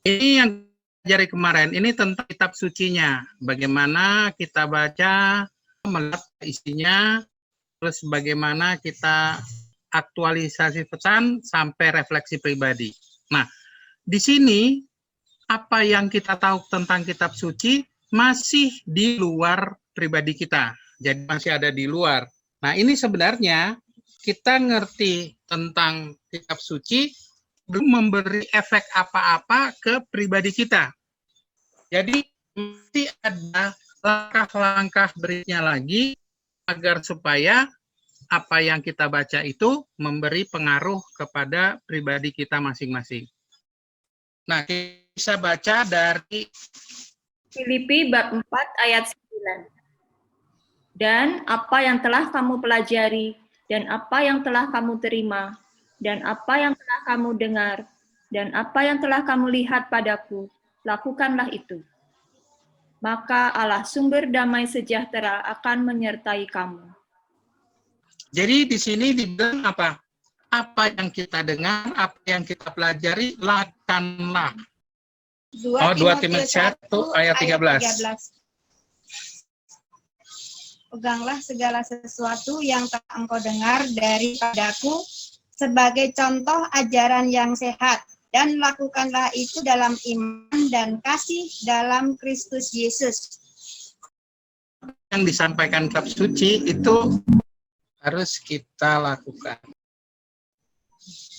Ini yang dari kemarin, ini tentang kitab sucinya. Bagaimana kita baca, melihat isinya, terus bagaimana kita aktualisasi pesan sampai refleksi pribadi. Nah, di sini apa yang kita tahu tentang kitab suci masih di luar pribadi kita. Jadi masih ada di luar. Nah, ini sebenarnya kita ngerti tentang kitab suci belum memberi efek apa-apa ke pribadi kita. Jadi mesti ada langkah-langkah berikutnya lagi agar supaya apa yang kita baca itu memberi pengaruh kepada pribadi kita masing-masing. Nah, kita bisa baca dari Filipi bab 4 ayat 9. Dan apa yang telah kamu pelajari, dan apa yang telah kamu terima, dan apa yang telah kamu dengar, dan apa yang telah kamu lihat padaku, lakukanlah itu. Maka Allah sumber damai sejahtera akan menyertai kamu. Jadi di sini dibilang apa? Apa yang kita dengar, apa yang kita pelajari, lakukanlah. 2 Timotius 1 ayat 13. Peganglah segala sesuatu yang telah engkau dengar daripadaku sebagai contoh ajaran yang sehat, dan lakukanlah itu dalam iman dan kasih dalam Kristus Yesus. Yang disampaikan kitab suci itu harus kita lakukan.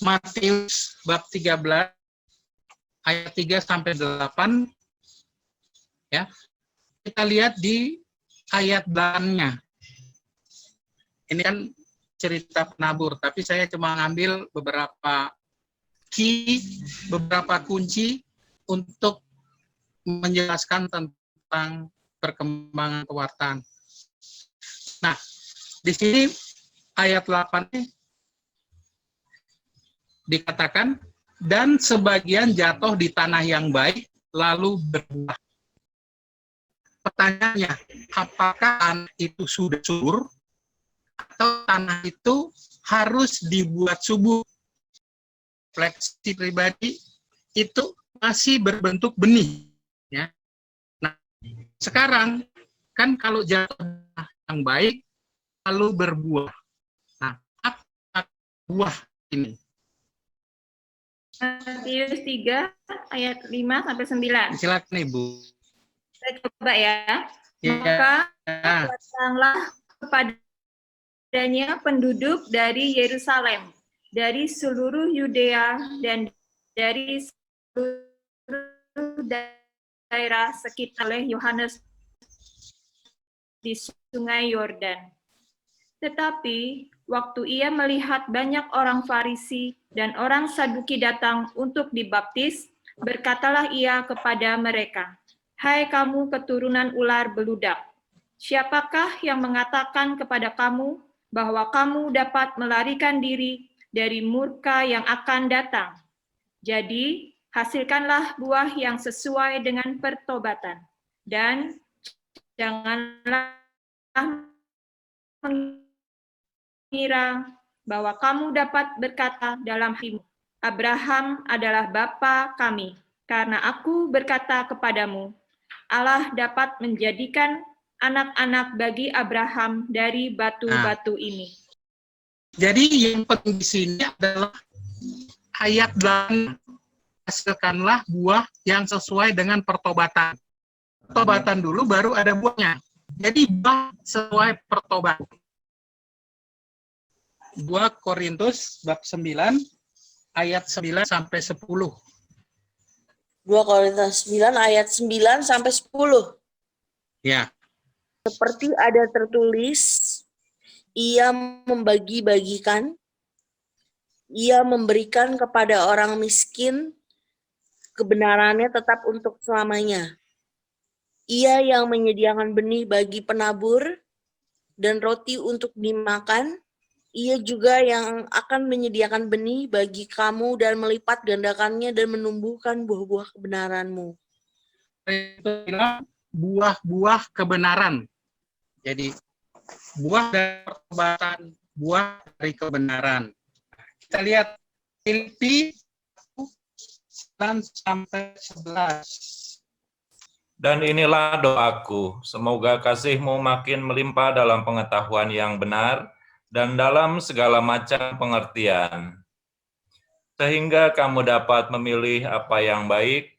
Matius bab 13 ayat 3 sampai 8 ya. Kita lihat di ayat belakangnya. Ini kan cerita penabur, tapi saya cuma ngambil beberapa beberapa kunci untuk menjelaskan tentang perkembangan kewartaan. Nah, di sini ayat 8 ini dikatakan, dan sebagian jatuh di tanah yang baik, lalu berbuah. Pertanyaannya, apakah tanah itu sudah subur atau tanah itu harus dibuat subur? Refleksi pribadi itu masih berbentuk benih, ya. Nah, sekarang kan kalau jatuh yang baik lalu berbuah. Nah, apa buah ini? Matius 3 ayat 5 sampai 9. Silakan Ibu. Saya coba ya. Ya. Maka datanglah kepadanya penduduk dari Yerusalem, dari seluruh Yudea, dan dari seluruh daerah sekitar oleh Yohanes di sungai Yordan. Tetapi waktu ia melihat banyak orang Farisi dan orang Saduki datang untuk dibaptis, berkatalah ia kepada mereka, "Hai kamu keturunan ular beludak, siapakah yang mengatakan kepada kamu bahwa kamu dapat melarikan diri dari murka yang akan datang? Jadi, hasilkanlah buah yang sesuai dengan pertobatan, dan janganlah mengira bahwa kamu dapat berkata dalam hatimu, Abraham adalah bapa kami, karena aku berkata kepadamu, Allah dapat menjadikan anak-anak bagi Abraham dari batu-batu ini." Jadi yang penting di sini adalah ayat 8, hasilkanlah buah yang sesuai dengan pertobatan. Pertobatan dulu baru ada buahnya. Jadi buah sesuai pertobatan. 2 Korintus bab 9 ayat 9 sampai 10. 2 Korintus 9 ayat 9 sampai 10. Ya. Seperti ada tertulis, ia membagi-bagikan, ia memberikan kepada orang miskin, kebenarannya tetap untuk selamanya. Ia yang menyediakan benih bagi penabur dan roti untuk dimakan, ia juga yang akan menyediakan benih bagi kamu dan melipat gandakannya dan menumbuhkan buah-buah kebenaranmu. Itu bilang buah-buah kebenaran. Jadi buah dari pertobatan, buah dari kebenaran. Kita lihat Filipi sampai 11. Dan inilah doaku, semoga kasih-Mu makin melimpah dalam pengetahuan yang benar dan dalam segala macam pengertian, sehingga kamu dapat memilih apa yang baik,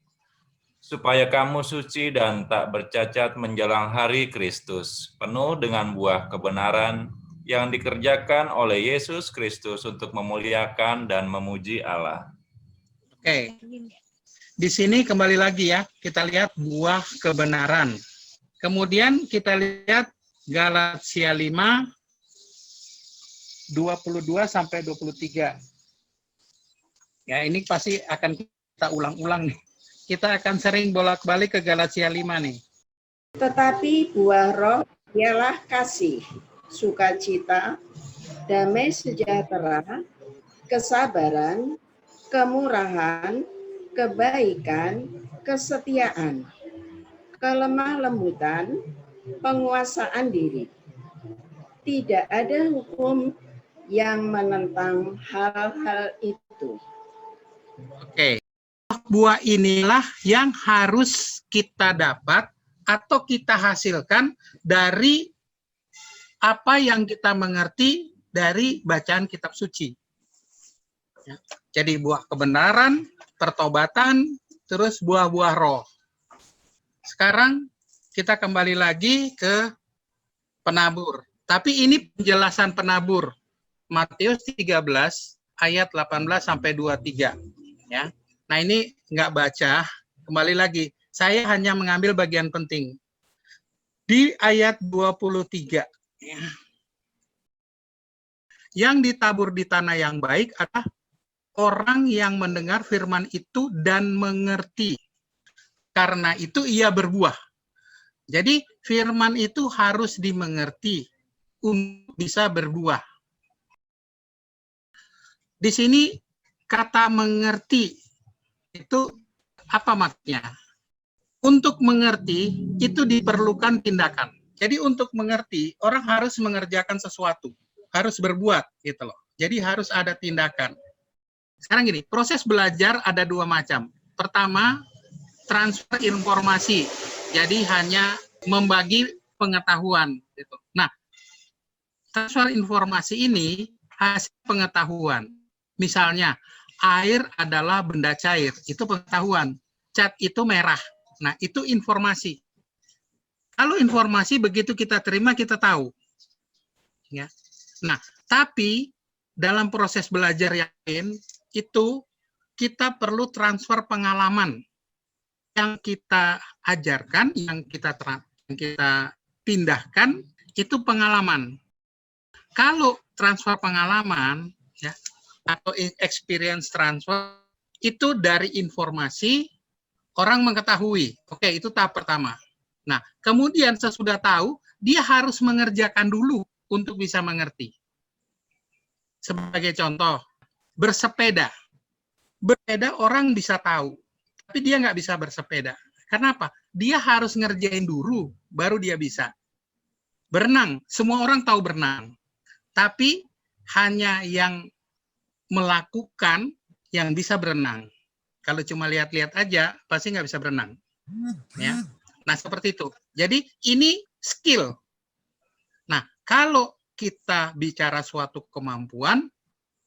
supaya kamu suci dan tak bercacat menjelang hari Kristus, penuh dengan buah kebenaran yang dikerjakan oleh Yesus Kristus untuk memuliakan dan memuji Allah. Oke. Di sini kembali lagi ya, kita lihat buah kebenaran. Kemudian kita lihat Galatia 5, 22 sampai 23. Ya, ini pasti akan kita ulang-ulang nih. Kita akan sering bolak-balik ke Galatia 5 nih. Tetapi buah roh ialah kasih, sukacita, damai sejahtera, kesabaran, kemurahan, kebaikan, kesetiaan, kelemah lembutan, penguasaan diri. Tidak ada hukum yang menentang hal-hal itu. Oke. Buah inilah yang harus kita dapat atau kita hasilkan dari apa yang kita mengerti dari bacaan kitab suci. Ya. Jadi buah kebenaran, pertobatan, terus buah-buah roh. Sekarang kita kembali lagi ke penabur. Tapi ini penjelasan penabur. Matius 13 ayat 18 sampai 23. Ya. Nah ini nggak baca, kembali lagi. Saya hanya mengambil bagian penting. Di ayat 23. Ya. Yang ditabur di tanah yang baik adalah orang yang mendengar firman itu dan mengerti. Karena itu ia berbuah. Jadi firman itu harus dimengerti untuk bisa berbuah. Di sini kata mengerti itu apa maksudnya? Untuk mengerti itu diperlukan tindakan. Jadi untuk mengerti orang harus mengerjakan sesuatu, harus berbuat gitu loh. Jadi harus ada tindakan. Sekarang gini, proses belajar ada dua macam. Pertama, transfer informasi. Jadi hanya membagi pengetahuan. Gitu. Nah, transfer informasi ini hasil pengetahuan. Misalnya, air adalah benda cair. Itu pengetahuan. Cat itu merah. Nah, itu informasi. Kalau informasi begitu kita terima, kita tahu. Ya. Nah, tapi dalam proses belajar yang lain, itu kita perlu transfer pengalaman yang kita ajarkan, yang kita pindahkan, itu pengalaman. Kalau transfer pengalaman, ya, atau experience transfer, itu dari informasi, orang mengetahui. Oke, itu tahap pertama. Nah, kemudian sesudah tahu, dia harus mengerjakan dulu untuk bisa mengerti. Sebagai contoh, bersepeda. Bersepeda orang bisa tahu, tapi dia nggak bisa bersepeda. Kenapa? Dia harus ngerjain dulu, baru dia bisa. Berenang, semua orang tahu berenang. Tapi hanya yang melakukan yang bisa berenang. Kalau cuma lihat-lihat aja, pasti nggak bisa berenang. Ya. Nah, seperti itu. Jadi, ini skill. Nah, kalau kita bicara suatu kemampuan,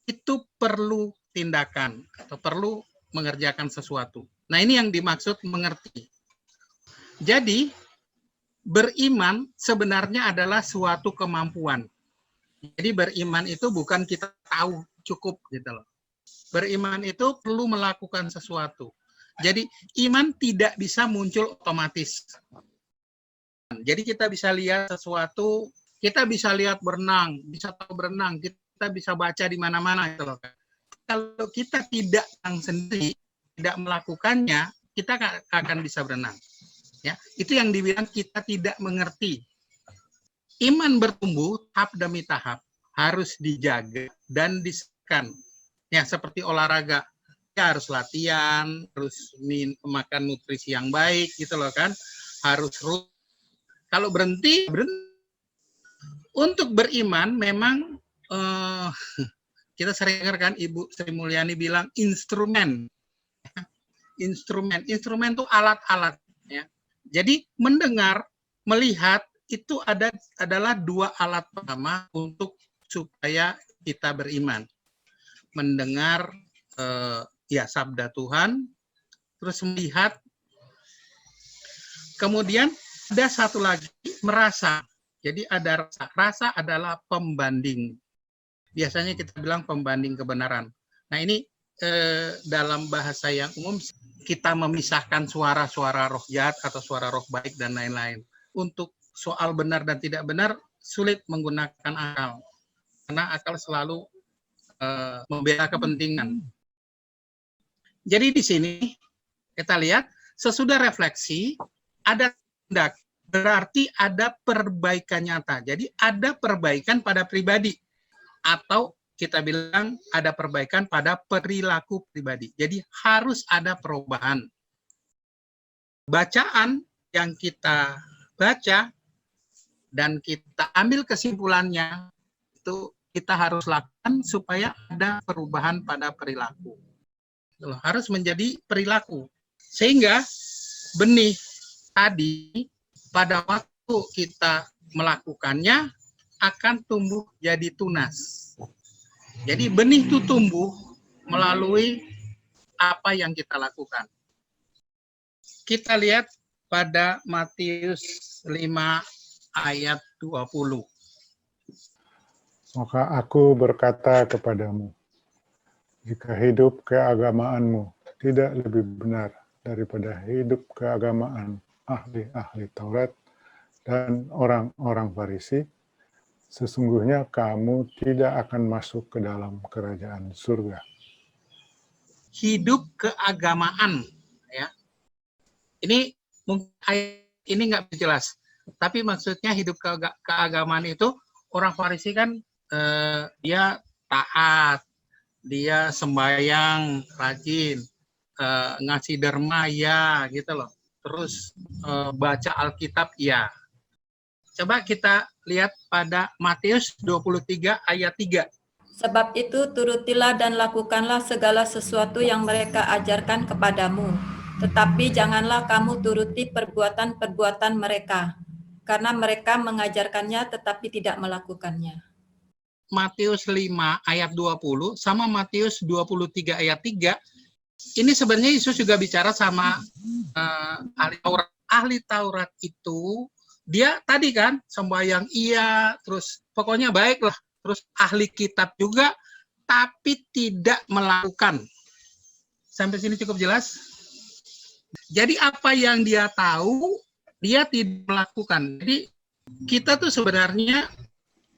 itu perlu tindakan atau perlu mengerjakan sesuatu. Nah, ini yang dimaksud mengerti. Jadi, beriman sebenarnya adalah suatu kemampuan. Jadi, beriman itu bukan kita tahu cukup gitu loh. Beriman itu perlu melakukan sesuatu. Jadi, iman tidak bisa muncul otomatis. Jadi, kita bisa lihat sesuatu, kita bisa lihat berenang, bisa tahu berenang, kita bisa baca di mana-mana gitu loh. Kalau kita tidak sendiri, tidak melakukannya, kita akan bisa berenang. Ya, itu yang dibilang kita tidak mengerti. Iman bertumbuh tahap demi tahap, harus dijaga dan disekan. Ya, seperti olahraga, ya harus latihan, harus makan nutrisi yang baik, gitu loh kan. Harus kalau berhenti. Untuk beriman memang kita sering dengar kan Ibu Sri Mulyani bilang instrumen. instrumen. Instrumen itu alat-alat. Ya. Jadi mendengar, melihat itu adalah dua alat pertama untuk supaya kita beriman. Mendengar ya sabda Tuhan, terus melihat. Kemudian ada satu lagi, merasa. Jadi ada rasa. Rasa adalah pembanding. Biasanya kita bilang pembanding kebenaran. Nah ini dalam bahasa yang umum kita memisahkan suara-suara roh jahat atau suara roh baik dan lain-lain. Untuk soal benar dan tidak benar sulit menggunakan akal. Karena akal selalu membela kepentingan. Jadi di sini kita lihat sesudah refleksi ada tindak, berarti ada perbaikan nyata. Jadi ada perbaikan pada pribadi atau kita bilang ada perbaikan pada perilaku pribadi. Jadi harus ada perubahan. Bacaan yang kita baca dan kita ambil kesimpulannya itu kita harus lakukan supaya ada perubahan pada perilaku. Harus menjadi perilaku. Sehingga benih tadi pada waktu kita melakukannya akan tumbuh jadi tunas. Jadi benih itu tumbuh melalui apa yang kita lakukan. Kita lihat pada Matius 5 ayat 20. Maka aku berkata kepadamu, jika hidup keagamaanmu tidak lebih benar daripada hidup keagamaan ahli-ahli Taurat dan orang-orang Farisi, sesungguhnya kamu tidak akan masuk ke dalam kerajaan surga. Hidup keagamaan, ya. Ini mungkin ini nggak jelas, tapi maksudnya hidup keagamaan itu orang Farisi kan dia taat, dia sembahyang rajin, ngasih derma ya, gitu loh. Terus baca Alkitab ya. Coba kita lihat pada Matius 23 ayat 3. Sebab itu turutilah dan lakukanlah segala sesuatu yang mereka ajarkan kepadamu. Tetapi janganlah kamu turuti perbuatan-perbuatan mereka, karena mereka mengajarkannya tetapi tidak melakukannya. Matius 5 ayat 20 sama Matius 23 ayat 3, ini sebenarnya Yesus juga bicara sama ahli Taurat. Ahli Taurat itu dia tadi kan sembahyang iya, terus pokoknya baik lah, terus ahli kitab juga, tapi tidak melakukan. Sampai sini cukup jelas? Jadi apa yang dia tahu, dia tidak melakukan. Jadi kita tuh sebenarnya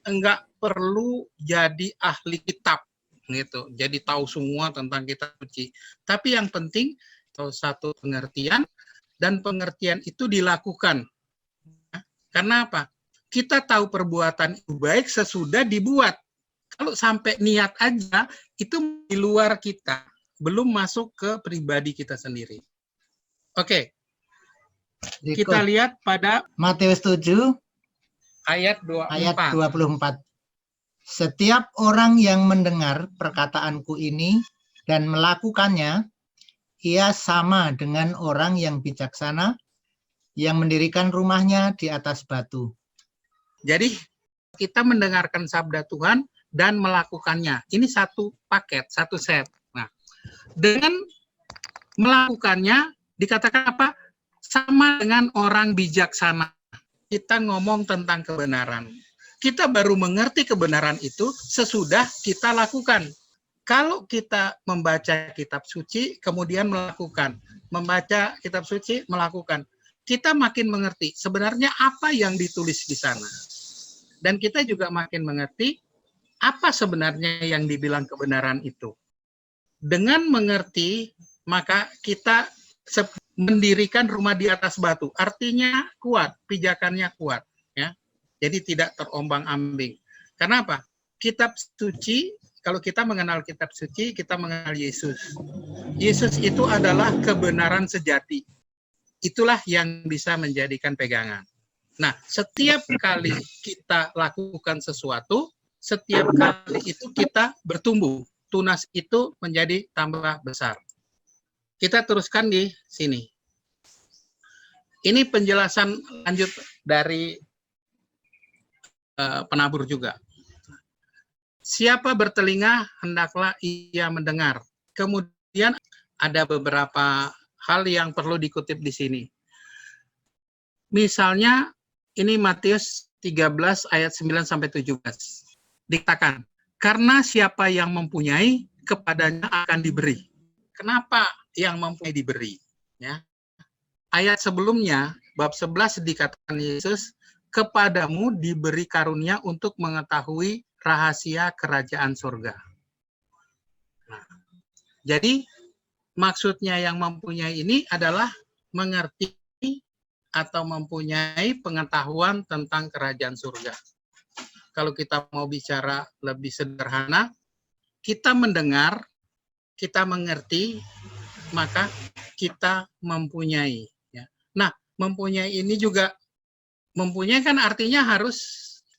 enggak perlu jadi ahli kitab, gitu. Jadi tahu semua tentang kitab suci. Tapi yang penting satu pengertian, dan pengertian itu dilakukan. Karena apa? Kita tahu perbuatan itu baik sesudah dibuat. Kalau sampai niat aja, itu di luar kita. Belum masuk ke pribadi kita sendiri. Oke. Kita lihat pada Matius 7 ayat 24. ayat 24. Setiap orang yang mendengar perkataanku ini dan melakukannya, ia sama dengan orang yang bijaksana yang mendirikan rumahnya di atas batu. Jadi kita mendengarkan sabda Tuhan dan melakukannya. Ini satu paket, satu set. Nah, dengan melakukannya dikatakan apa? Sama dengan orang bijaksana. Kita ngomong tentang kebenaran. Kita baru mengerti kebenaran itu sesudah kita lakukan. Kalau kita membaca kitab suci, kemudian melakukan. Membaca kitab suci, melakukan. Kita makin mengerti sebenarnya apa yang ditulis di sana. Dan kita juga makin mengerti apa sebenarnya yang dibilang kebenaran itu. Dengan mengerti, maka kita mendirikan rumah di atas batu. Artinya kuat, pijakannya kuat. Ya. Jadi tidak terombang-ambing. Karena apa? Kitab suci, kalau kita mengenal kitab suci, kita mengenal Yesus. Yesus itu adalah kebenaran sejati. Itulah yang bisa menjadikan pegangan. Nah, setiap kali kita lakukan sesuatu, setiap kali itu kita bertumbuh. Tunas itu menjadi tambah besar. Kita teruskan di sini. Ini penjelasan lanjut dari penabur juga. Siapa bertelinga, hendaklah ia mendengar. Kemudian ada beberapa hal yang perlu dikutip di sini. Misalnya, ini Matius 13 ayat 9-17. Dikatakan, karena siapa yang mempunyai, kepadanya akan diberi. Kenapa yang mempunyai diberi? Ya. Ayat sebelumnya, bab 11 dikatakan Yesus, kepadamu diberi karunia untuk mengetahui rahasia kerajaan surga. Nah, jadi maksudnya yang mempunyai ini adalah mengerti atau mempunyai pengetahuan tentang kerajaan surga. Kalau kita mau bicara lebih sederhana, kita mendengar, kita mengerti, maka kita mempunyai. Ya. Nah, mempunyai ini juga, mempunyai kan artinya harus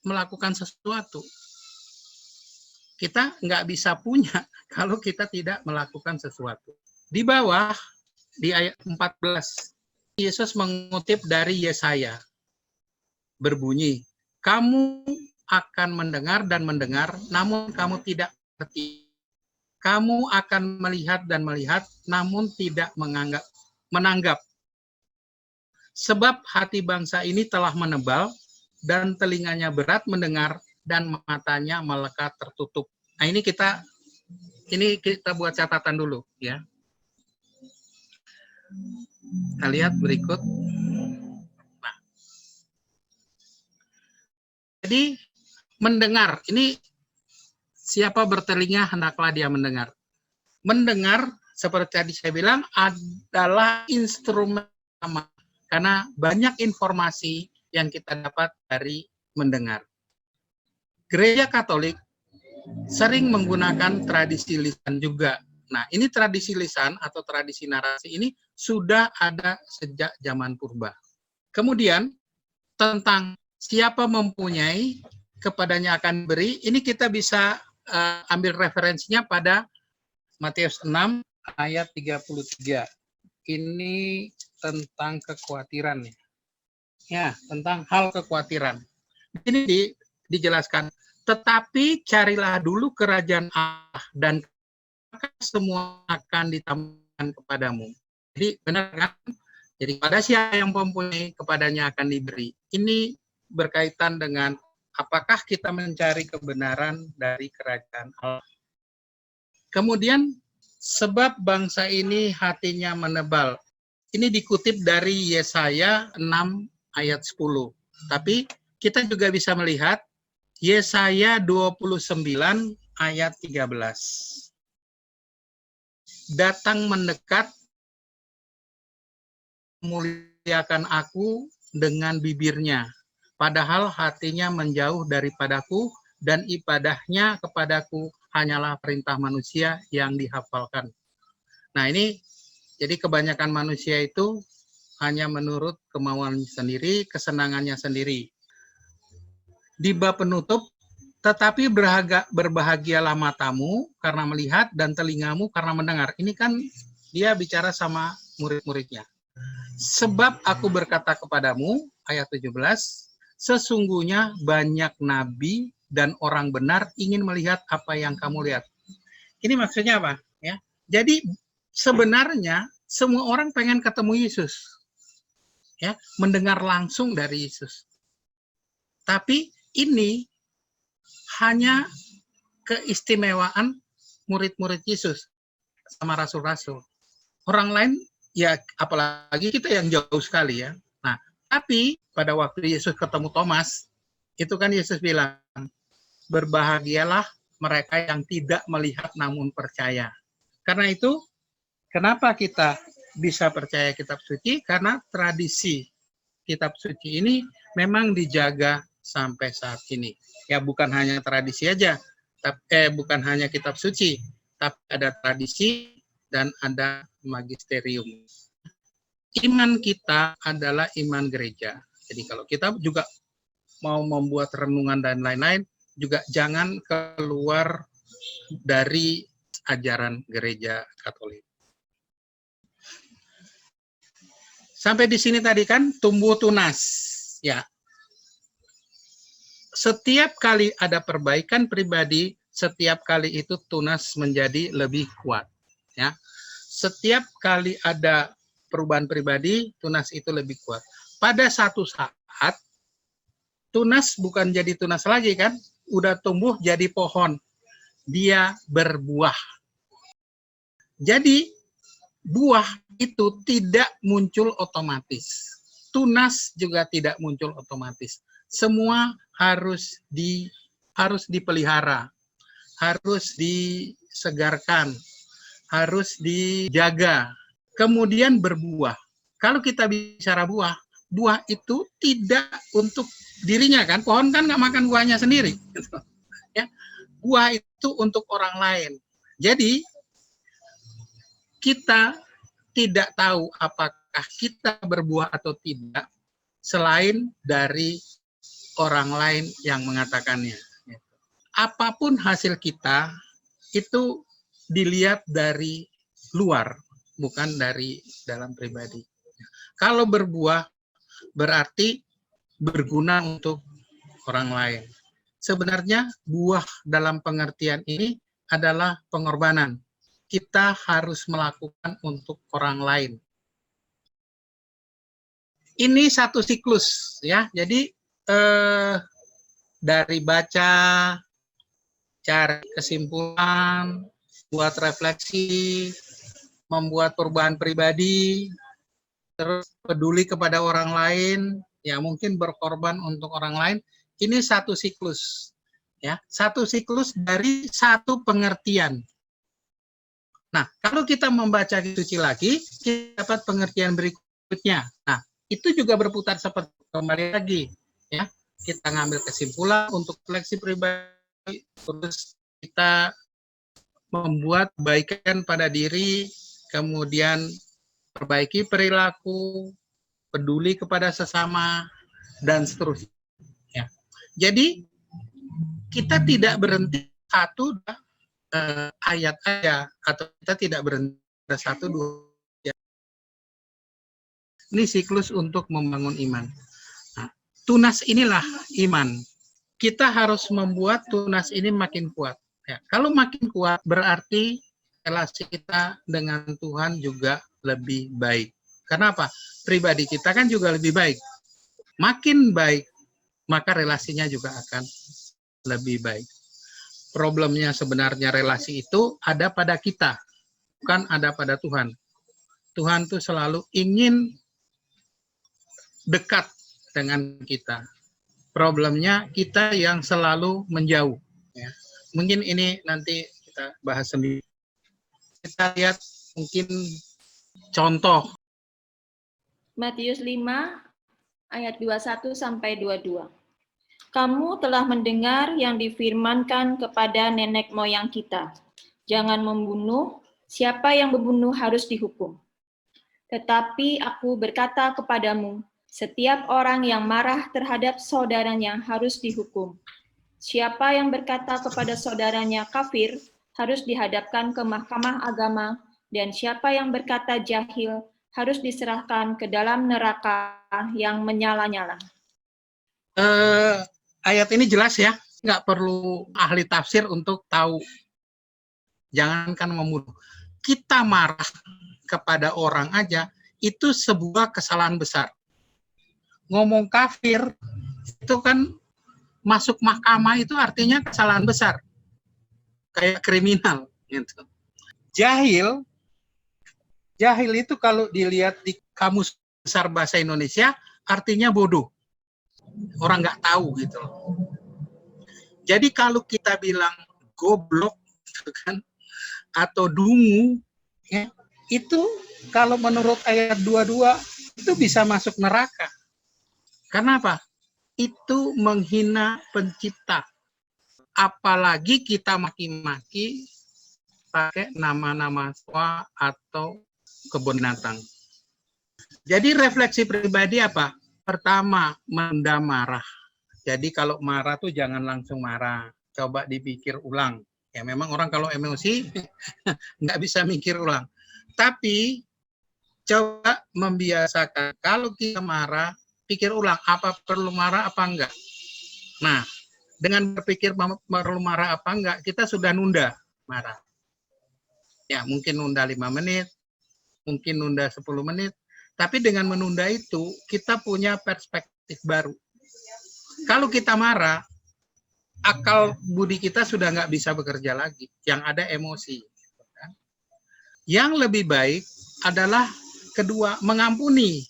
melakukan sesuatu. Kita nggak bisa punya kalau kita tidak melakukan sesuatu. Di bawah, di ayat 14, Yesus mengutip dari Yesaya. Berbunyi, kamu akan mendengar dan mendengar, namun kamu tidak mengerti. Kamu akan melihat dan melihat, namun tidak menanggap. Sebab hati bangsa ini telah menebal, dan telinganya berat mendengar, dan matanya melekat tertutup. Nah, ini kita buat catatan dulu ya. Kita lihat berikut. Nah, jadi mendengar, ini siapa bertelinga hendaklah dia mendengar. Mendengar seperti tadi saya bilang adalah instrumen utama karena banyak informasi yang kita dapat dari mendengar. Gereja Katolik sering menggunakan tradisi lisan juga. Nah, ini tradisi lisan atau tradisi narasi ini sudah ada sejak zaman purba. Kemudian, tentang siapa mempunyai, kepadanya akan beri, ini kita bisa ambil referensinya pada Matius 6 ayat 33. Ini tentang kekhawatiran. Ya, tentang hal kekhawatiran. Ini dijelaskan. Tetapi carilah dulu kerajaan Allah dan maka semua akan ditambahkan kepadamu. Jadi benar kan? Jadi pada siapa yang mempunyai, kepadanya akan diberi. Ini berkaitan dengan apakah kita mencari kebenaran dari kerajaan Allah. Kemudian sebab bangsa ini hatinya menebal. Ini dikutip dari Yesaya 6 ayat 10. Tapi kita juga bisa melihat Yesaya 29 ayat 13. Datang mendekat, memuliakan aku dengan bibirnya, padahal hatinya menjauh daripadaku dan ibadahnya kepadaku hanyalah perintah manusia yang dihafalkan. Nah ini, jadi kebanyakan manusia itu hanya menurut kemauan sendiri, kesenangannya sendiri. Di bab penutup, tetapi berbahagialah matamu karena melihat dan telingamu karena mendengar. Ini kan dia bicara sama murid-muridnya. Sebab aku berkata kepadamu, ayat 17, sesungguhnya banyak nabi dan orang benar ingin melihat apa yang kamu lihat. Ini maksudnya apa? Ya, jadi sebenarnya semua orang pengen ketemu Yesus, ya, mendengar langsung dari Yesus. Tapi ini hanya keistimewaan murid-murid Yesus sama rasul-rasul. Orang lain, ya apalagi kita yang jauh sekali ya. Nah, tapi pada waktu Yesus ketemu Thomas, itu kan Yesus bilang, berbahagialah mereka yang tidak melihat namun percaya. Karena itu, kenapa kita bisa percaya kitab suci? Karena tradisi kitab suci ini memang dijaga sampai saat ini. Ya bukan hanya tradisi aja, bukan hanya kitab suci, tapi ada tradisi dan ada magisterium. Iman kita adalah iman gereja. Jadi kalau kita juga mau membuat renungan dan lain-lain, juga jangan keluar dari ajaran gereja Katolik. Sampai di sini tadi kan tumbuh tunas. Ya. Setiap kali ada perbaikan pribadi, setiap kali itu tunas menjadi lebih kuat. Ya. Setiap kali ada perubahan pribadi, tunas itu lebih kuat. Pada satu saat, tunas bukan jadi tunas lagi kan, udah tumbuh jadi pohon. Dia berbuah. Jadi, buah itu tidak muncul otomatis. Tunas juga tidak muncul otomatis. Semua harus dipelihara, harus disegarkan, harus dijaga, kemudian berbuah. Kalau kita bicara buah, buah itu tidak untuk dirinya kan, pohon kan nggak makan buahnya sendiri. Ya, buah itu untuk orang lain. Jadi kita tidak tahu apakah kita berbuah atau tidak selain dari orang lain yang mengatakannya. Apapun hasil kita itu dilihat dari luar, bukan dari dalam pribadi. Kalau berbuah berarti berguna untuk orang lain. Sebenarnya buah dalam pengertian ini adalah pengorbanan. Kita harus melakukan untuk orang lain. Ini satu siklus ya. Jadi dari baca, cari kesimpulan, buat refleksi, membuat perubahan pribadi, terus peduli kepada orang lain, ya mungkin berkorban untuk orang lain. Ini satu siklus, ya, satu siklus dari satu pengertian. Nah, kalau kita membaca suci lagi, kita dapat pengertian berikutnya. Nah, itu juga berputar seperti kembali lagi, ya. Kita ngambil kesimpulan untuk refleksi pribadi, terus kita membuat kebaikan pada diri, kemudian perbaiki perilaku, peduli kepada sesama, dan seterusnya. Ya. Jadi, kita tidak berhenti satu ayat aja, atau kita tidak berhenti pada satu dua. Ya. Ini siklus untuk membangun iman. Nah, tunas inilah iman. Kita harus membuat tunas ini makin kuat. Ya, kalau makin kuat berarti relasi kita dengan Tuhan juga lebih baik. Kenapa? Pribadi kita kan juga lebih baik. Makin baik, maka relasinya juga akan lebih baik. Problemnya sebenarnya relasi itu ada pada kita, bukan ada pada Tuhan. Tuhan tuh selalu ingin dekat dengan kita. Problemnya kita yang selalu menjauh. Ya. Mungkin ini nanti kita bahas sendiri. Kita lihat mungkin contoh. Matius 5 ayat 21 sampai 22. Kamu telah mendengar yang difirmankan kepada nenek moyang kita. Jangan membunuh, siapa yang membunuh harus dihukum. Tetapi aku berkata kepadamu, setiap orang yang marah terhadap saudaranya harus dihukum. Siapa yang berkata kepada saudaranya kafir harus dihadapkan ke mahkamah agama, dan siapa yang berkata jahil harus diserahkan ke dalam neraka yang menyala-nyala. Ayat ini jelas ya, nggak perlu ahli tafsir untuk tahu. Jangankan membunuh. Kita marah kepada orang aja, itu sebuah kesalahan besar. Ngomong kafir, itu kan masuk mahkamah itu artinya kesalahan besar. Kayak kriminal. Gitu. Jahil itu kalau dilihat di Kamus Besar Bahasa Indonesia, artinya bodoh. Orang nggak tahu gitu loh. Jadi kalau kita bilang goblok kan, atau dungu, ya, itu kalau menurut ayat 22 itu bisa masuk neraka. Kenapa? Itu menghina pencipta. Apalagi kita maki-maki pakai nama-nama tua atau kebun binatang. Jadi refleksi pribadi apa? Pertama, mendam marah. Jadi kalau marah tuh jangan langsung marah. Coba dipikir ulang. Ya memang orang kalau emosi nggak bisa mikir ulang. Tapi coba membiasakan kalau kita marah, pikir ulang apa perlu marah apa enggak. Nah, dengan berpikir perlu marah apa enggak, kita sudah nunda marah. Ya, mungkin nunda 5 menit, mungkin nunda 10 menit, tapi dengan menunda itu kita punya perspektif baru. Kalau kita marah, akal budi kita sudah nggak bisa bekerja lagi, yang ada emosi. Yang lebih baik adalah kedua, mengampuni.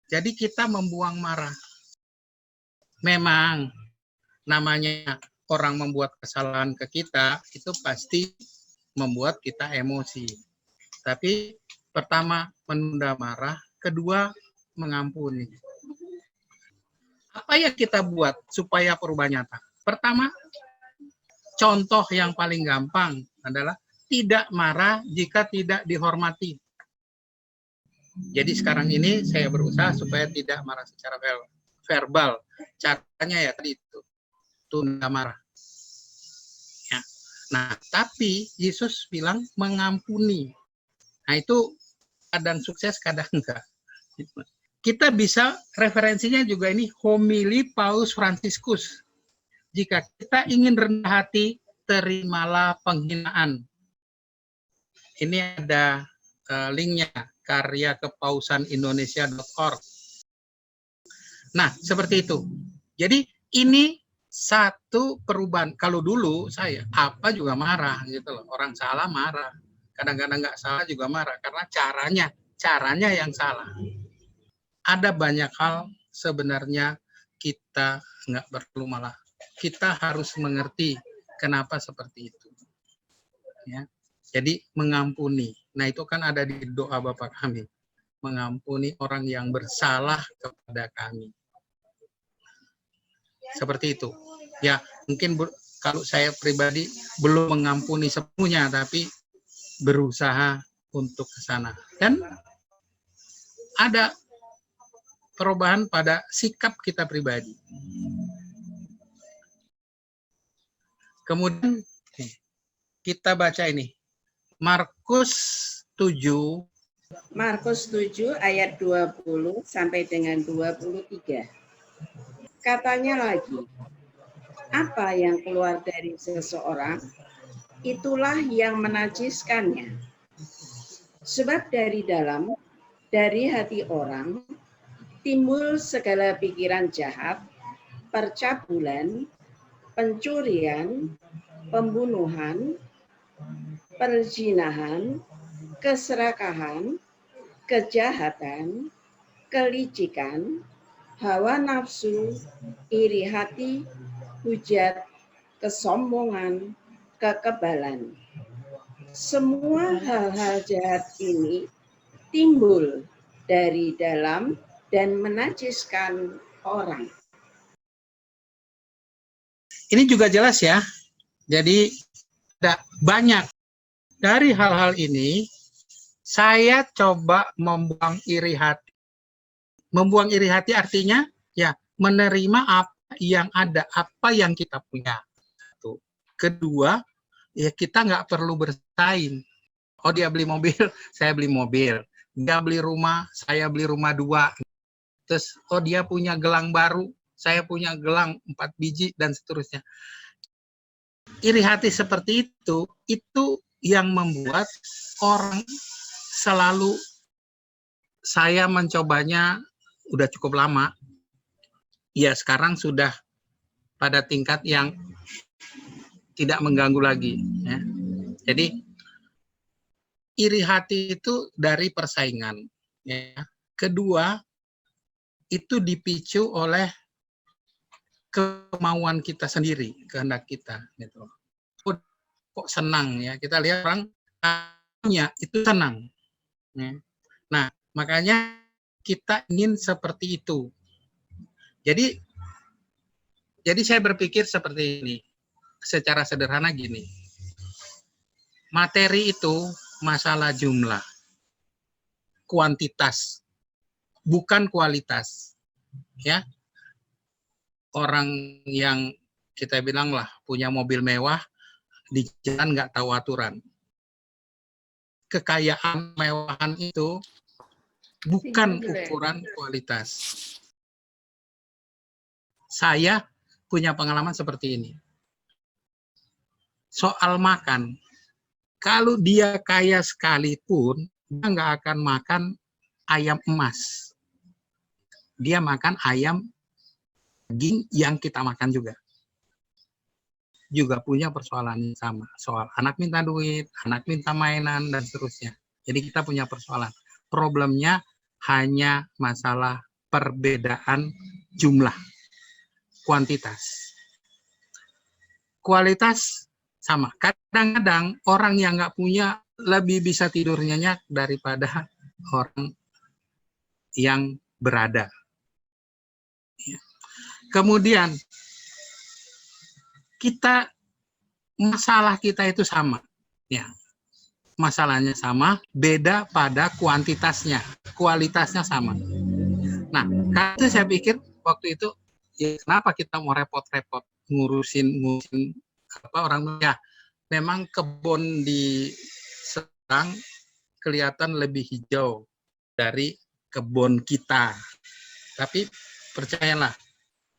Jadi kita membuang marah. Memang namanya orang membuat kesalahan ke kita, itu pasti membuat kita emosi. Tapi pertama, menunda marah. Kedua, mengampuni. Apa yang kita buat supaya perubahan nyata? Pertama, contoh yang paling gampang adalah tidak marah jika tidak dihormati. Jadi sekarang ini saya berusaha supaya tidak marah secara verbal. Caranya ya tadi itu, tunda marah. Ya. Nah, tapi Yesus bilang mengampuni. Nah, itu kadang sukses, kadang enggak. Kita bisa referensinya juga ini homili Paus Fransiskus. Jika kita ingin rendah hati, terimalah penghinaan. Ini ada linknya, karya kepausanindonesia.org. Nah, seperti itu. Jadi ini satu perubahan. Kalau dulu saya apa juga marah gitu loh. Orang salah marah. Kadang-kadang nggak salah juga marah karena caranya yang salah. Ada banyak hal sebenarnya kita nggak perlu malah. Kita harus mengerti kenapa seperti itu. Ya. Jadi mengampuni. Nah, itu kan ada di doa Bapa kami. Mengampuni orang yang bersalah kepada kami. Seperti itu. Ya, mungkin kalau saya pribadi belum mengampuni sepenuhnya, tapi berusaha untuk ke sana. Dan ada perubahan pada sikap kita pribadi. Kemudian kita baca ini. Markus 7 ayat 20 sampai dengan 23. Katanya lagi, apa yang keluar dari seseorang, itulah yang menajiskannya. Sebab dari dalam, dari hati orang, timbul segala pikiran jahat, percabulan, pencurian, pembunuhan, perzinahan, keserakahan, kejahatan, kelicikan, hawa nafsu, iri hati, hujat, kesombongan, kekebalan. Semua hal-hal jahat ini timbul dari dalam dan menajiskan orang. Ini juga jelas ya. Jadi ada banyak dari hal-hal ini saya coba membuang iri hati. Membuang iri hati artinya ya menerima apa yang ada, apa yang kita punya. Satu. Kedua, ya kita nggak perlu bersaing. Oh dia beli mobil, saya beli mobil. Dia beli rumah, saya beli rumah 2. Terus oh dia punya gelang baru, saya punya gelang 4 biji dan seterusnya. Iri hati seperti itu yang membuat orang selalu, saya mencobanya udah cukup lama. Ya sekarang sudah pada tingkat yang tidak mengganggu lagi. Ya. Jadi iri hati itu dari persaingan. Ya. Kedua, itu dipicu oleh kemauan kita sendiri, kehendak kita. Gitu. Kok senang ya, kita lihat orang punya itu senang. Ya. Nah, makanya kita ingin seperti itu. Jadi saya berpikir seperti ini, secara sederhana gini. Materi itu masalah jumlah, kuantitas, bukan kualitas. Ya, orang yang kita bilang lah punya mobil mewah di jalan nggak tahu aturan. Kekayaan mewahan itu bukan ukuran kualitas. Saya punya pengalaman seperti ini. Soal makan, kalau dia kaya sekalipun, dia nggak akan makan ayam emas. Dia makan ayam daging yang kita makan juga. Juga punya persoalan yang sama. Soal anak minta duit, anak minta mainan, dan seterusnya. Jadi kita punya persoalan. Problemnya hanya masalah perbedaan jumlah, kuantitas. Kualitas sama. Kadang-kadang orang yang nggak punya lebih bisa tidur nyenyak daripada orang yang berada. Ya. Kemudian masalah kita itu sama. Ya. Masalahnya sama, beda pada kuantitasnya. Kualitasnya sama. Nah, karena saya pikir waktu itu, ya kenapa kita mau repot-repot ngurusin orang, ya memang kebun di Serang kelihatan lebih hijau dari kebun kita. Tapi percayalah,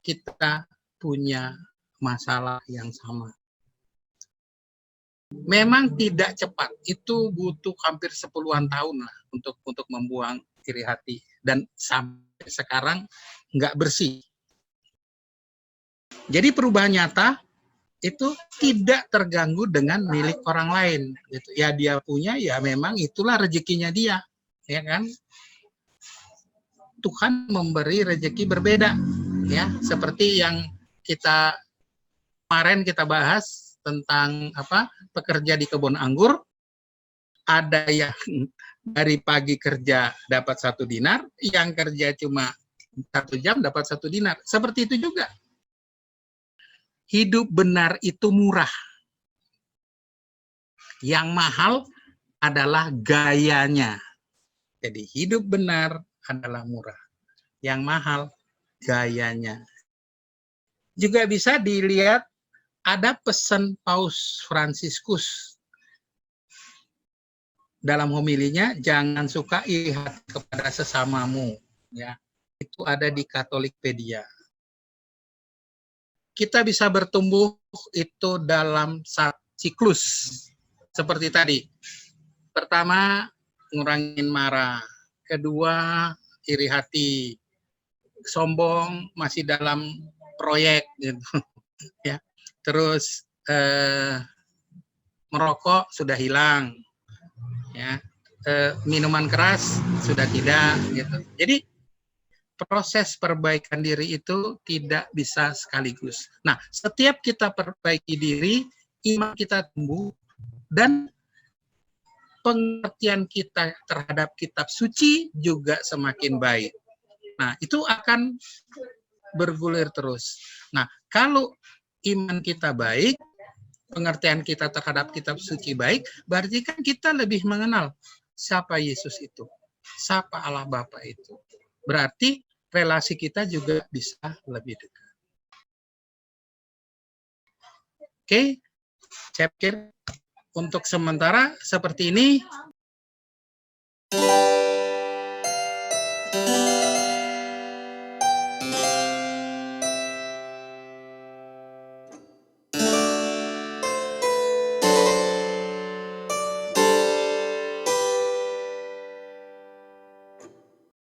kita punya masalah yang sama. Memang tidak cepat, itu butuh hampir 10-an tahun lah untuk membuang iri hati, dan sampai sekarang nggak bersih. Jadi perubahan nyata itu tidak terganggu dengan milik orang lain. Gitu. Ya dia punya, ya memang itulah rezekinya dia, ya kan? Tuhan memberi rezeki berbeda, ya seperti yang kemarin kita bahas tentang pekerja di kebun anggur. Ada yang dari pagi kerja dapat 1 dinar, yang kerja cuma 1 jam dapat 1 dinar. Seperti itu juga. Hidup benar itu murah. Yang mahal adalah gayanya. Jadi hidup benar adalah murah. Yang mahal gayanya. Juga bisa dilihat ada pesan Paus Fransiskus dalam homilinya, jangan suka iri hati kepada sesamamu. Ya, itu ada di Katolikpedia. Kita bisa bertumbuh itu dalam siklus seperti tadi. Pertama, ngurangin marah. Kedua, iri hati. Sombong masih dalam proyek gitu. Ya. Terus merokok sudah hilang. Ya. Minuman keras sudah tidak gitu. Jadi proses perbaikan diri itu tidak bisa sekaligus. Nah, setiap kita perbaiki diri, iman kita tumbuh, dan pengertian kita terhadap kitab suci juga semakin baik. Nah, itu akan bergulir terus. Nah, kalau iman kita baik, pengertian kita terhadap kitab suci baik, berarti kan kita lebih mengenal siapa Yesus itu, siapa Allah Bapa itu. Berarti relasi kita juga bisa lebih dekat. Oke, saya pikir untuk sementara seperti ini.